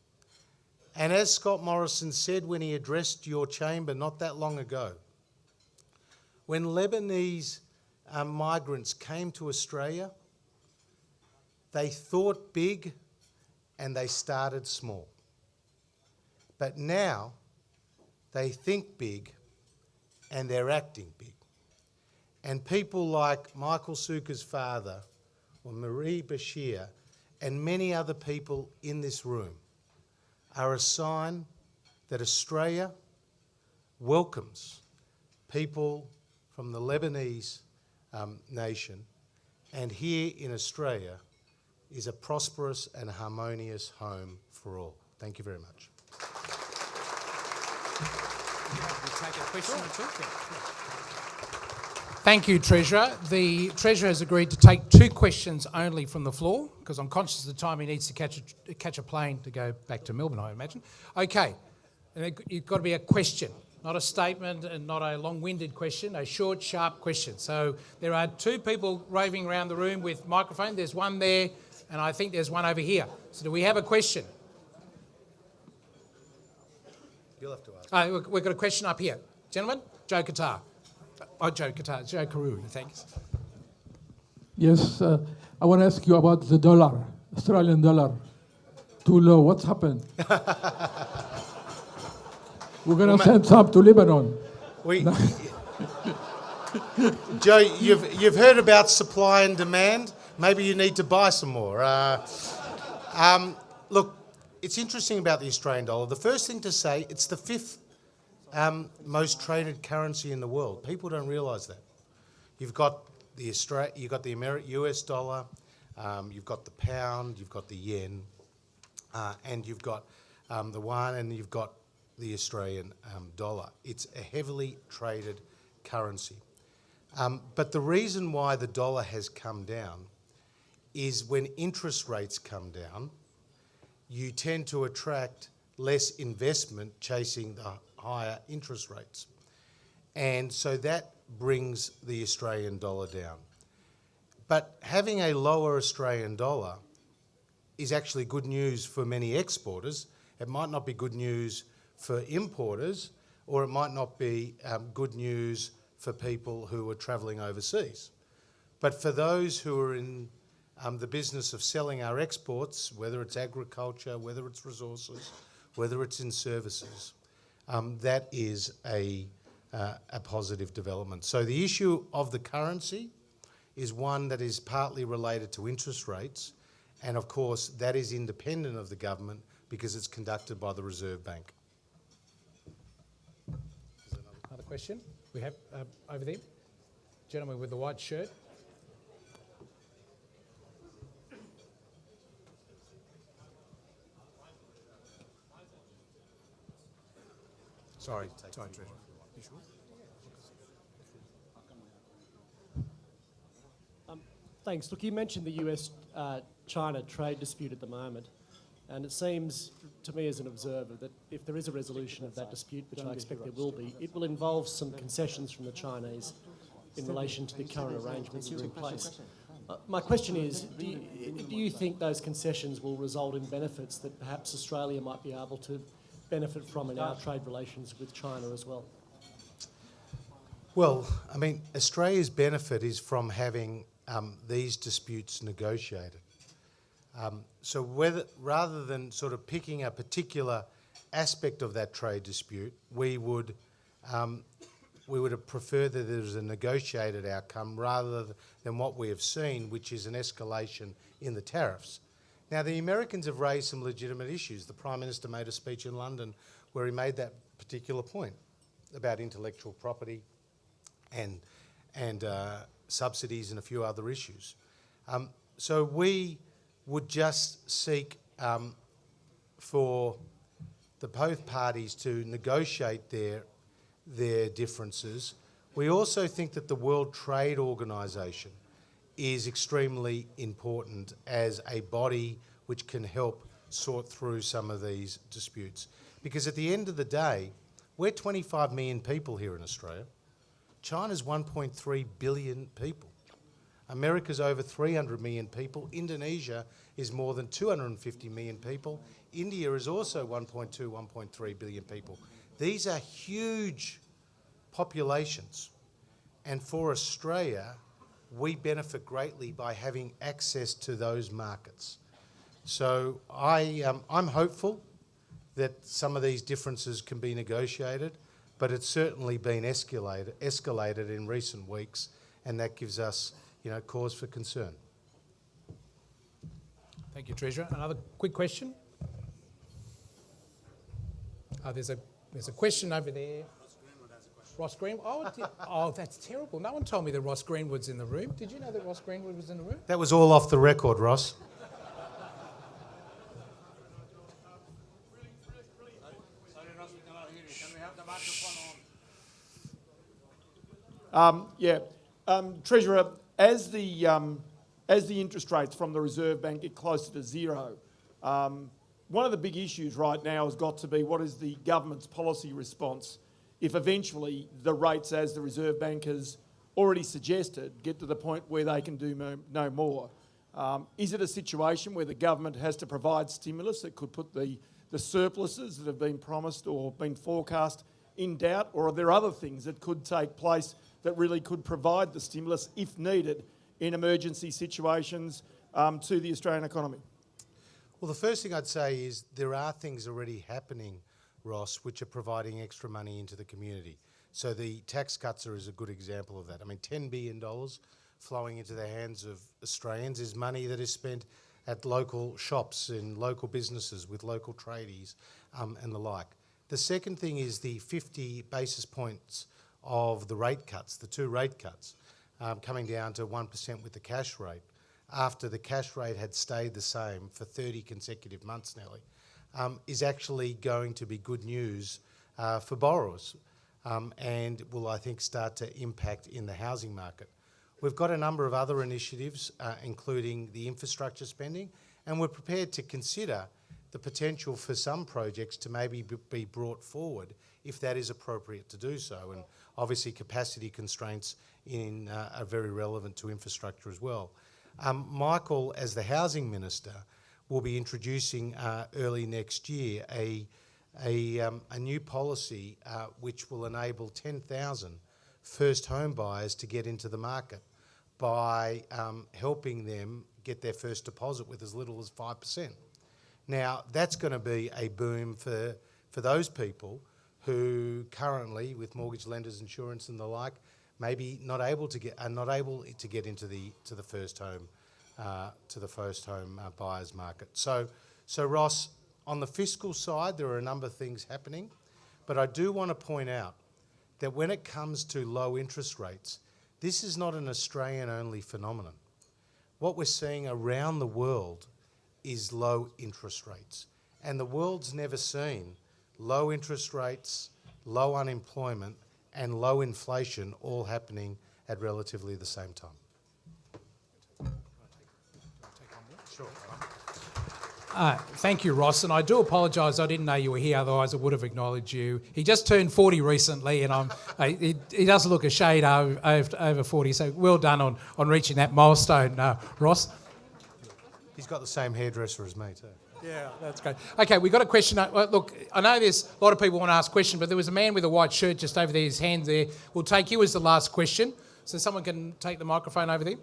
And as Scott Morrison said when he addressed your chamber not that long ago, when Lebanese migrants came to Australia, they thought big and they started small. But now they think big and they're acting big. And people like Michael Suka's father, or Marie Bashir, and many other people in this room are a sign that Australia welcomes people from the Lebanese nation, and here in Australia is a prosperous and harmonious home for all. Thank you very much. Thank you, Treasurer. The Treasurer has agreed to take 2 questions only from the floor, because I'm conscious of the time he needs to catch a plane to go back to Melbourne, I imagine. Okay, and it's got to be a question, not a statement and not a long-winded question, a short, sharp question. So there are 2 people roving around the room with microphone. There's one there, and I think there's one over here. So do we have a question? You'll have to ask. We've got a question up here. Gentlemen, Joe Qatar. Joe Karuri, thanks. Yes, I want to ask you about the dollar, Australian dollar. Too low. What's happened? We're going to send some to Lebanon. Joe, you've heard about supply and demand. Maybe you need to buy some more. Look, it's interesting about the Australian dollar. The first thing to say, it's the 5th most traded currency in the world. People don't realise that. You've got the US dollar, you've got the pound, you've got the yen, and you've got the yuan, and you've got the Australian dollar. It's a heavily traded currency. But the reason why the dollar has come down is when interest rates come down, you tend to attract less investment chasing the higher interest rates. And so that brings the Australian dollar down. But having a lower Australian dollar is actually good news for many exporters. It might not be good news for importers, or it might not be good news for people who are travelling overseas. But for those who are in the business of selling our exports, whether it's agriculture, whether it's resources, whether it's in services, that is a positive development. So the issue of the currency is one that is partly related to interest rates, and of course that is independent of the government because it's conducted by the Reserve Bank. Another question? We have over there, gentleman with the white shirt. Sorry, Treasurer. You sure? Thanks. Look, you mentioned the US-China trade dispute at the moment, and it seems to me as an observer that if there is a resolution of that dispute, which I expect there will be, it will involve some concessions from the Chinese in relation to the current arrangements that are in place. My question is, do you think those concessions will result in benefits that perhaps Australia might be able to benefit from in our trade relations with China as well? Well, I mean, Australia's benefit is from having these disputes negotiated. So rather than sort of picking a particular aspect of that trade dispute, we would have preferred that there was a negotiated outcome rather than what we have seen, which is an escalation in the tariffs. Now, the Americans have raised some legitimate issues. The Prime Minister made a speech in London where he made that particular point about intellectual property and subsidies and a few other issues. So we would just seek for both parties to negotiate their differences. We also think that the World Trade Organization is extremely important as a body which can help sort through some of these disputes. Because at the end of the day, we're 25 million people here in Australia. China's 1.3 billion people. America's over 300 million people. Indonesia is more than 250 million people. India is also 1.2, 1.3 billion people. These are huge populations. And for Australia, we benefit greatly by having access to those markets. So I'm hopeful that some of these differences can be negotiated, but it's certainly been escalated in recent weeks, and that gives us, cause for concern. Thank you, Treasurer. Another quick question? There's a question over there. Ross Greenwood. Oh, that's terrible. No one told me that Ross Greenwood's in the room. Did you know that Ross Greenwood was in the room? That was all off the record, Ross. Treasurer, as the interest rates from the Reserve Bank get closer to zero, one of the big issues right now has got to be what is the government's policy response if eventually the rates, as the Reserve Bank has already suggested, get to the point where they can do no more. Is it a situation where the government has to provide stimulus that could put the surpluses that have been promised or been forecast in doubt, or are there other things that could take place that really could provide the stimulus, if needed, in emergency situations to the Australian economy? Well, the first thing I'd say is there are things already happening, Ross, which are providing extra money into the community. So the tax cuts is a good example of that. I mean, $10 billion flowing into the hands of Australians is money that is spent at local shops, in local businesses, with local tradies and the like. The second thing is the 50 basis points of the rate cuts, the two rate cuts, coming down to 1% with the cash rate, after the cash rate had stayed the same for 30 consecutive months nearly, is actually going to be good news for borrowers and will, I think, start to impact in the housing market. We've got a number of other initiatives, including the infrastructure spending, and we're prepared to consider the potential for some projects to maybe be brought forward if that is appropriate to do so. And obviously capacity constraints are very relevant to infrastructure as well. Michael, as the Housing Minister, will be introducing early next year a new policy which will enable 10,000 first home buyers to get into the market by helping them get their first deposit with as little as 5%. Now, that's going to be a boom for those people who currently, with mortgage lenders, insurance and the like, maybe not able to get into the first home buyers market. So Ross, on the fiscal side, there are a number of things happening, but I do want to point out that when it comes to low interest rates, this is not an Australian-only phenomenon. What we're seeing around the world is low interest rates, and the world's never seen low interest rates, low unemployment, and low inflation all happening at relatively the same time. Sure. Thank you, Ross, and I do apologise. I didn't know you were here, otherwise I would have acknowledged you. He just turned 40 recently, and he does look a shade over 40, so well done on reaching that milestone, Ross. He's got the same hairdresser as me too. Yeah, that's great. Okay, we've got a question. Look, I know there's a lot of people want to ask questions, but there was a man with a white shirt just over there, his hand there. We'll take you as the last question, so someone can take the microphone over there.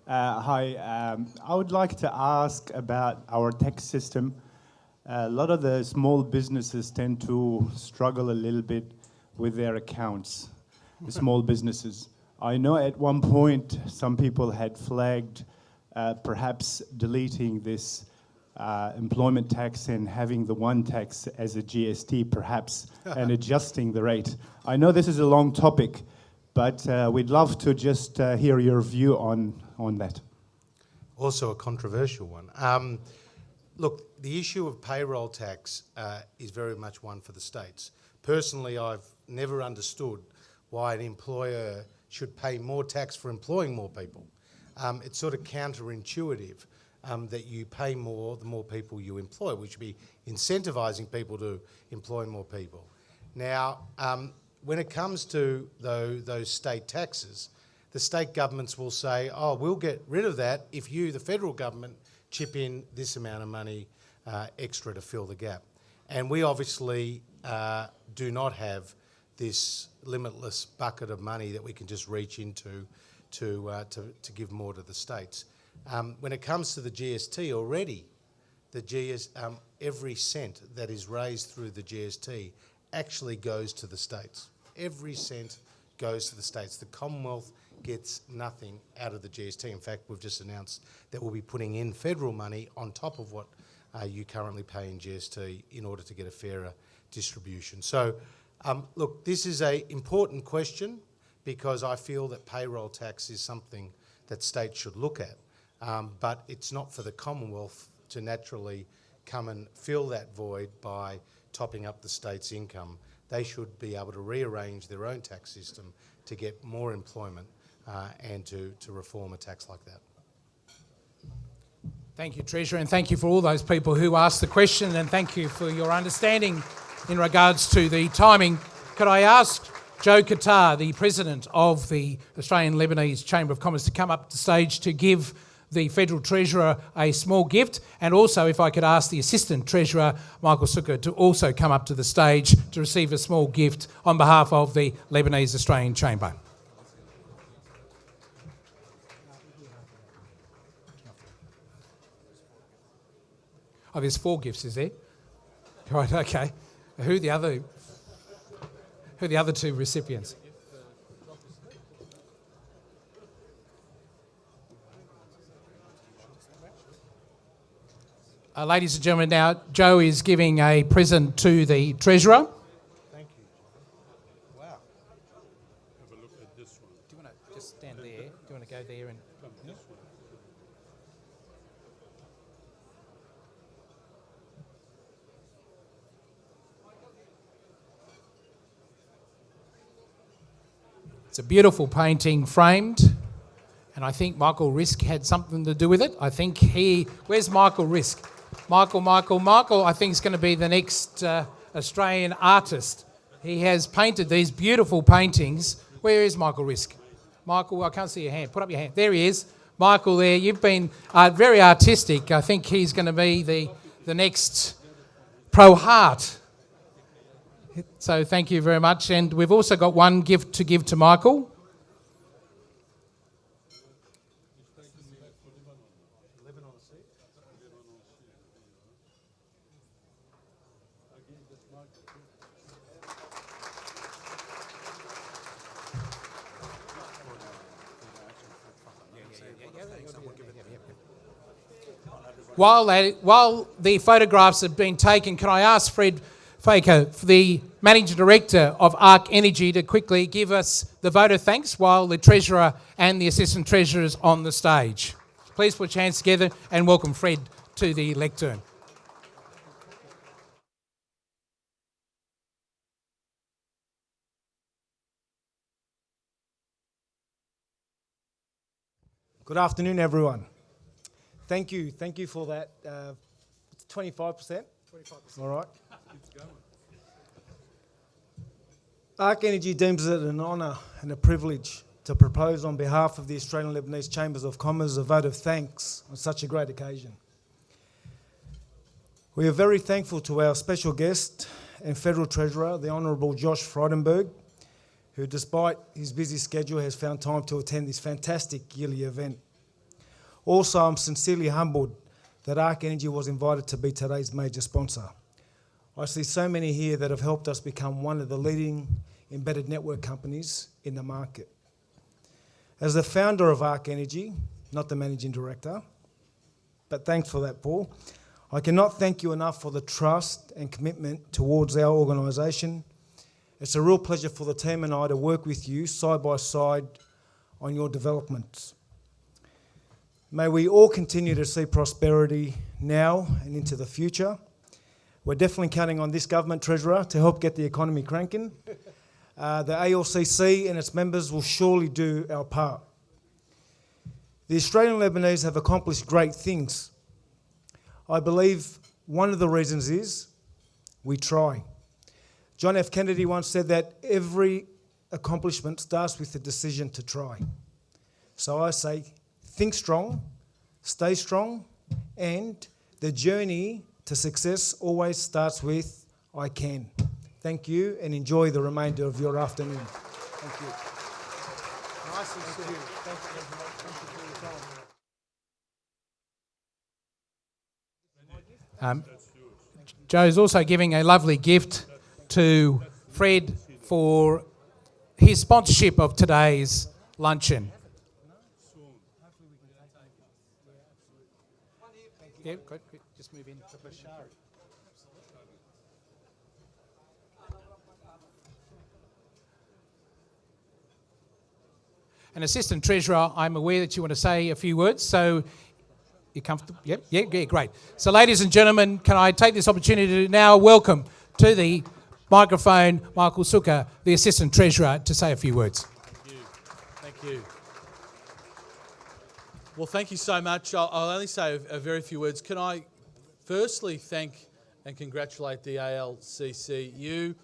Hi, I would like to ask about our tax system. A lot of the small businesses tend to struggle a little bit with their accounts, the small businesses. I know at one point some people had flagged perhaps deleting this employment tax and having the one tax as a GST perhaps and adjusting the rate. I know this is a long topic, but we'd love to just hear your view on that. Also a controversial one. Look, the issue of payroll tax is very much one for the states. Personally, I've never understood why an employer should pay more tax for employing more people. It's sort of counterintuitive that you pay more the more people you employ, which would be incentivising people to employ more people. Now, when it comes to those state taxes, the state governments will say, oh, we'll get rid of that if you, the federal government, chip in this amount of money extra to fill the gap. And we obviously do not have this limitless bucket of money that we can just reach into to give more to the states. When it comes to the GST already, every cent that is raised through the GST actually goes to the states. Every cent goes to the states. The Commonwealth gets nothing out of the GST. In fact, we've just announced that we'll be putting in federal money on top of what you currently pay in GST in order to get a fairer distribution. So, look, this is an important question because I feel that payroll tax is something that states should look at, but it's not for the Commonwealth to naturally come and fill that void by topping up the state's income. They should be able to rearrange their own tax system to get more employment and to reform a tax like that. Thank you, Treasurer, and thank you for all those people who asked the question, and thank you for your understanding in regards to the timing. Could I ask Joe Qatar, the President of the Australian Lebanese Chamber of Commerce, to come up to stage to give the Federal Treasurer a small gift, and also if I could ask the Assistant Treasurer, Michael Sukkar, to also come up to the stage to receive a small gift on behalf of the Lebanese Australian Chamber. Oh, there's 4 gifts, is there? Right, okay. Who are the other 2 recipients? Ladies and gentlemen, now Joe is giving a present to the Treasurer. Thank you. Wow. Have a look at this one. Do you want to just stand there? Do you want to go there and... Come this one. It's a beautiful painting framed, and I think Michael Risk had something to do with it. I think where's Michael Risk? Michael, I think is going to be the next Australian artist. He has painted these beautiful paintings. Where is Michael Risk? Michael, I can't see your hand. Put up your hand. There he is. Michael there, you've been very artistic. I think he's going to be the next Pro Heart. So thank you very much. And we've also got one gift to give to Michael. While the photographs have been taken, can I ask Fred Faker, the Managing Director of ARC Energy, to quickly give us the vote of thanks while the Treasurer and the Assistant Treasurer is on the stage. Please put your hands together and welcome Fred to the lectern. Good afternoon, everyone. Thank you for that. 25%? 25%. All right. ARC Energy deems it an honour and a privilege to propose on behalf of the Australian Lebanese Chambers of Commerce a vote of thanks on such a great occasion. We are very thankful to our special guest and Federal Treasurer, the Honourable Josh Frydenberg, who despite his busy schedule has found time to attend this fantastic yearly event. Also, I'm sincerely humbled that ARC Energy was invited to be today's major sponsor. I see so many here that have helped us become one of the leading embedded network companies in the market. As the founder of ARC Energy, not the managing director, but thanks for that, Paul, I cannot thank you enough for the trust and commitment towards our organisation. It's a real pleasure for the team and I to work with you side by side on your developments. May we all continue to see prosperity now and into the future. We're definitely counting on this government, Treasurer, to help get the economy cranking. the ALCC and its members will surely do our part. The Australian Lebanese have accomplished great things. I believe one of the reasons is we try. John F. Kennedy once said that every accomplishment starts with the decision to try. So I say, think strong, stay strong, and the journey to success always starts with I can. Thank you, and enjoy the remainder of your afternoon. Thank you. Nice to see you. Thank you for your time. Joe's also giving a lovely gift to Fred for his sponsorship of today's luncheon. Yeah, good. Just move in. And Assistant Treasurer, I'm aware that you want to say a few words, so you're comfortable? Yep, yeah, great. So ladies and gentlemen, can I take this opportunity to now welcome to the microphone Michael Suka, the Assistant Treasurer, to say a few words. Thank you. Well, thank you so much. I'll only say a very few words. Can I firstly thank and congratulate the ALCC. You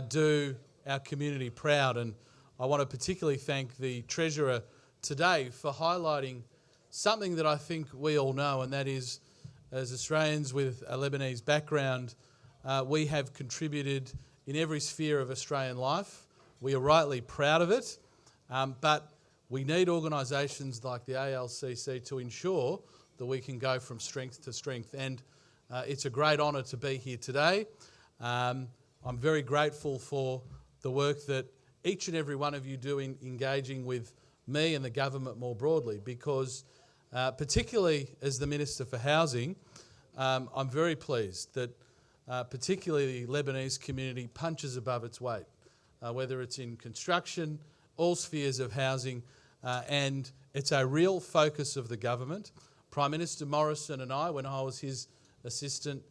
do our community proud, and I want to particularly thank the Treasurer today for highlighting something that I think we all know, and that is, as Australians with a Lebanese background, we have contributed in every sphere of Australian life. We are rightly proud of it, but we need organisations like the ALCC to ensure that we can go from strength to strength. And it's a great honour to be here today. I'm very grateful for the work that each and every one of you do in engaging with me and the government more broadly, because particularly as the Minister for Housing, I'm very pleased that particularly the Lebanese community punches above its weight, whether it's in construction, all spheres of housing, and it's a real focus of the government. Prime Minister Morrison and I, when I was his assistant,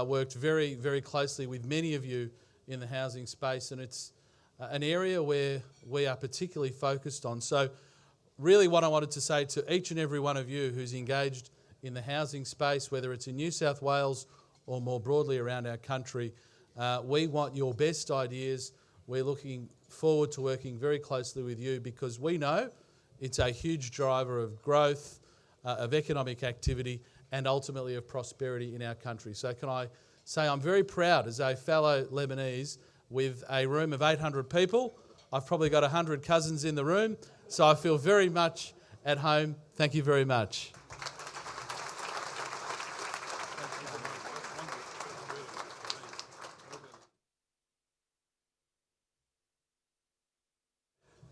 worked very, very closely with many of you in the housing space, and it's an area where we are particularly focused on. So really what I wanted to say to each and every one of you who's engaged in the housing space, whether it's in New South Wales or more broadly around our country, we want your best ideas. We're looking forward to working very closely with you because we know it's a huge driver of growth, of economic activity, and ultimately of prosperity in our country. So can I say I'm very proud as a fellow Lebanese with a room of 800 people. I've probably got 100 cousins in the room, so I feel very much at home. Thank you very much.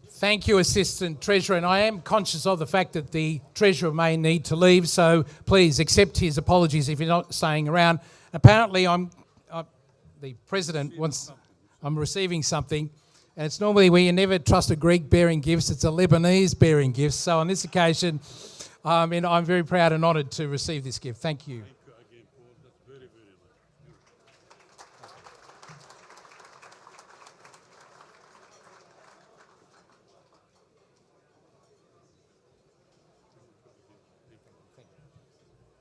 Thank you, Assistant Treasurer, and I am conscious of the fact that the Treasurer may need to leave, so please accept his apologies if you're not staying around. Apparently, the President wants... I'm receiving something, and it's normally where you never trust a Greek bearing gifts, it's a Lebanese bearing gifts. So on this occasion, I'm very proud and honoured to receive this gift. Thank you. Thank you again, Paul. That's very, very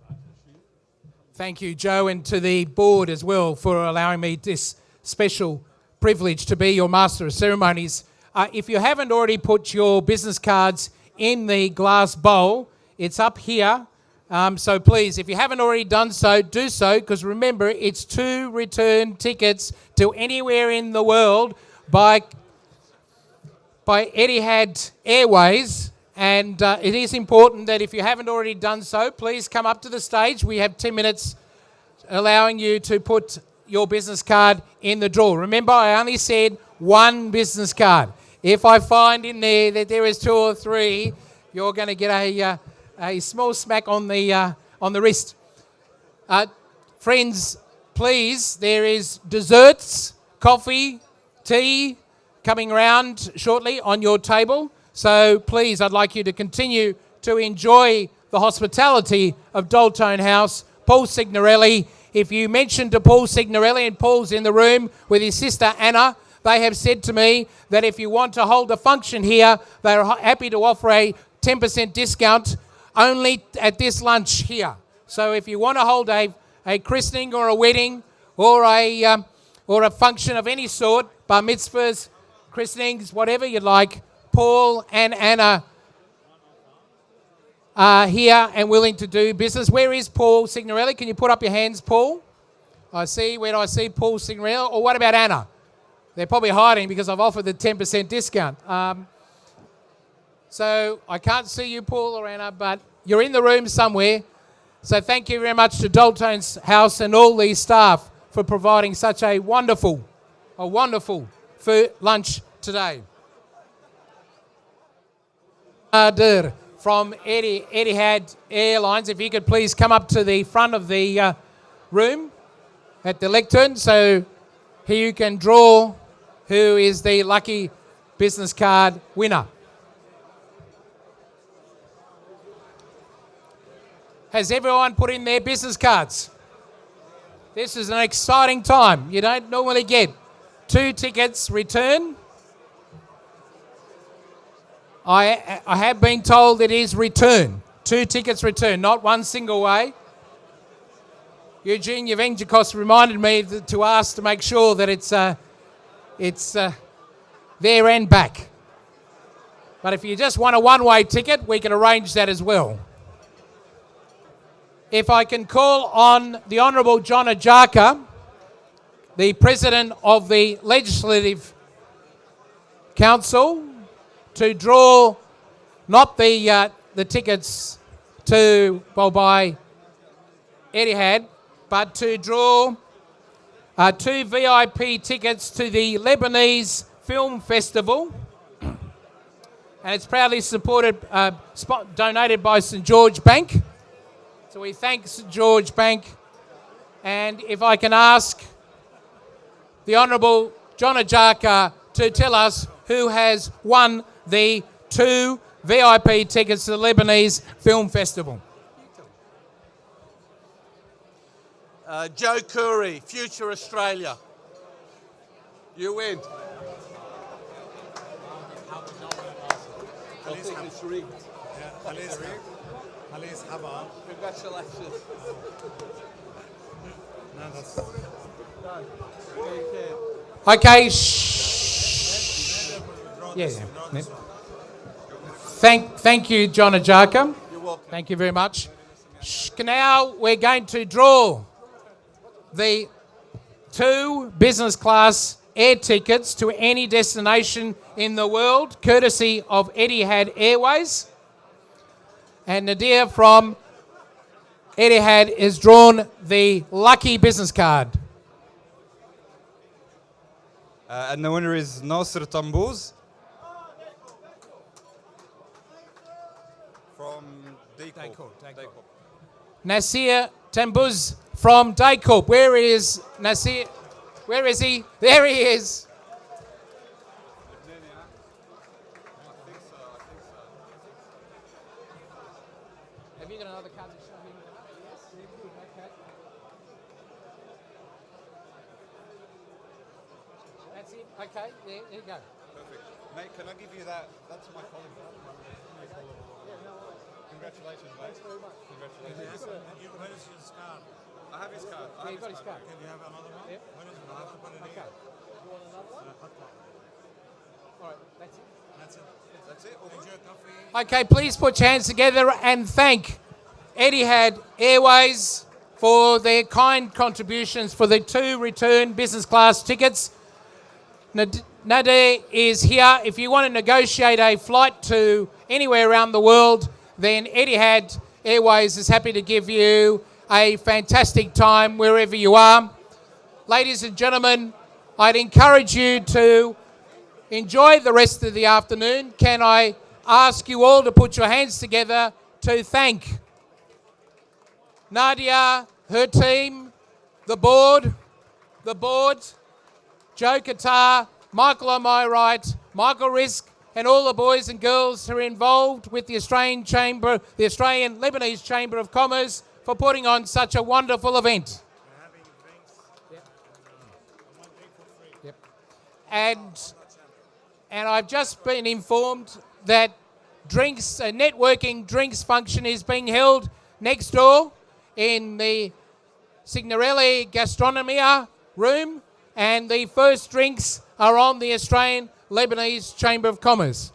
much. Thank you, Joe, and to the board as well for allowing me this special privilege to be your Master of Ceremonies. If you haven't already put your business cards in the glass bowl, it's up here. So please, if you haven't already done so, do so, because remember, it's 2 return tickets to anywhere in the world by Etihad Airways. And it is important that if you haven't already done so, please come up to the stage. We have 10 minutes allowing you to put your business card in the drawer. Remember, I only said 1 business card. If I find in there that there is 2 or 3, you're going to get a small smack on the wrist. Friends, please, there is desserts, coffee, tea coming around shortly on your table. So please, I'd like you to continue to enjoy the hospitality of Doltone House. Paul Signorelli. If you mention to Paul Signorelli, and Paul's in the room with his sister Anna, they have said to me that if you want to hold a function here, they're happy to offer a 10% discount only at this lunch here. So if you want to hold a christening or a wedding or a function of any sort, bar mitzvahs, christenings, whatever you'd like, Paul and Anna are here and willing to do business. Where is Paul Signorelli? Can you put up your hands, Paul? I see. Where do I see Paul Signorelli? Or what about Anna? They're probably hiding because I've offered the 10% discount. So I can't see you, Paul or Anna, but you're in the room somewhere. So thank you very much to Dalton's House and all the staff for providing such a wonderful food lunch today. From Etihad Airlines, if you could please come up to the front of the room at the lectern so here you can draw who is the lucky business card winner. Has everyone put in their business cards? This is an exciting time. You don't normally get 2 tickets return. I have been told it is return. 2 tickets return, not one single way. Eugene Yevengikos reminded me to ask to make sure that it's there and back. But if you just want a one-way ticket, we can arrange that as well. If I can call on the Honourable John Ajaka, the President of the Legislative Council, to draw not the tickets by Etihad, but to draw 2 VIP tickets to the Lebanese Film Festival. And it's proudly supported, donated by St George Bank. So we thank St George Bank. And if I can ask the Honourable John Ajaka to tell us who has won the 2 VIP tickets to the Lebanese Film Festival. Joe Curry, Future Australia. You win. I think it's rigged. Congratulations. Okay. Yeah. Thank you, John Ajaka. You're welcome. Thank you very much. Now we're going to draw the 2 business class air tickets to any destination in the world, courtesy of Etihad Airways. And Nadir from Etihad has drawn the lucky business card. And the winner is Nasser Tambuz from Daycorp. Nasir Tambuz from Daycorp. Where is Nasir? Where is he? There he is. Have you got another card to show him? Yes. Okay. That's it. Okay. There you go. Perfect. Mate, can I give you that? That's my colleague. Congratulations, mate. Thanks very much. Congratulations. Where is his card? I have his card. Yeah, you got his card. Can you have another one? Yep. When is it? I have to put it in. Okay. You want another one? All right. That's it. That's it. Enjoy coffee. Okay, please put your hands together and thank Etihad Airways for their kind contributions for the 2 return business class tickets. Nadir is here. If you want to negotiate a flight to anywhere around the world, then Etihad Airways is happy to give you a fantastic time wherever you are. Ladies and gentlemen, I'd encourage you to enjoy the rest of the afternoon. Can I ask you all to put your hands together to thank Nadia, her team, the board, Joe Qatar, Michael on my right, Michael Risk, and all the boys and girls who are involved with the Australian Lebanese Chamber of Commerce for putting on such a wonderful event. and I've just been informed that drinks, a networking drinks function is being held next door in the Signorelli Gastronomia room, and the first drinks are on the Australian Lebanese Chamber of Commerce.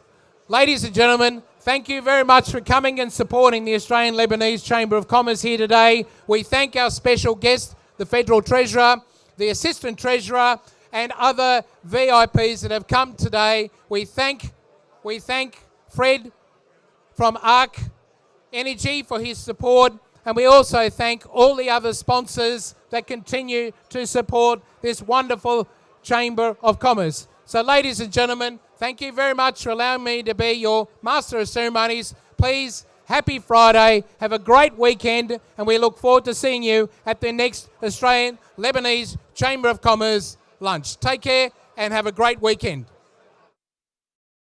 Ladies and gentlemen, thank you very much for coming and supporting the Australian Lebanese Chamber of Commerce here today. We thank our special guest, the Federal Treasurer, the Assistant Treasurer, and other VIPs that have come today. We thank Fred from ARC Energy for his support, and we also thank all the other sponsors that continue to support this wonderful Chamber of Commerce. So ladies and gentlemen, thank you very much for allowing me to be your Master of Ceremonies. Please, happy Friday, have a great weekend, and we look forward to seeing you at the next Australian Lebanese Chamber of Commerce lunch. Take care and have a great weekend.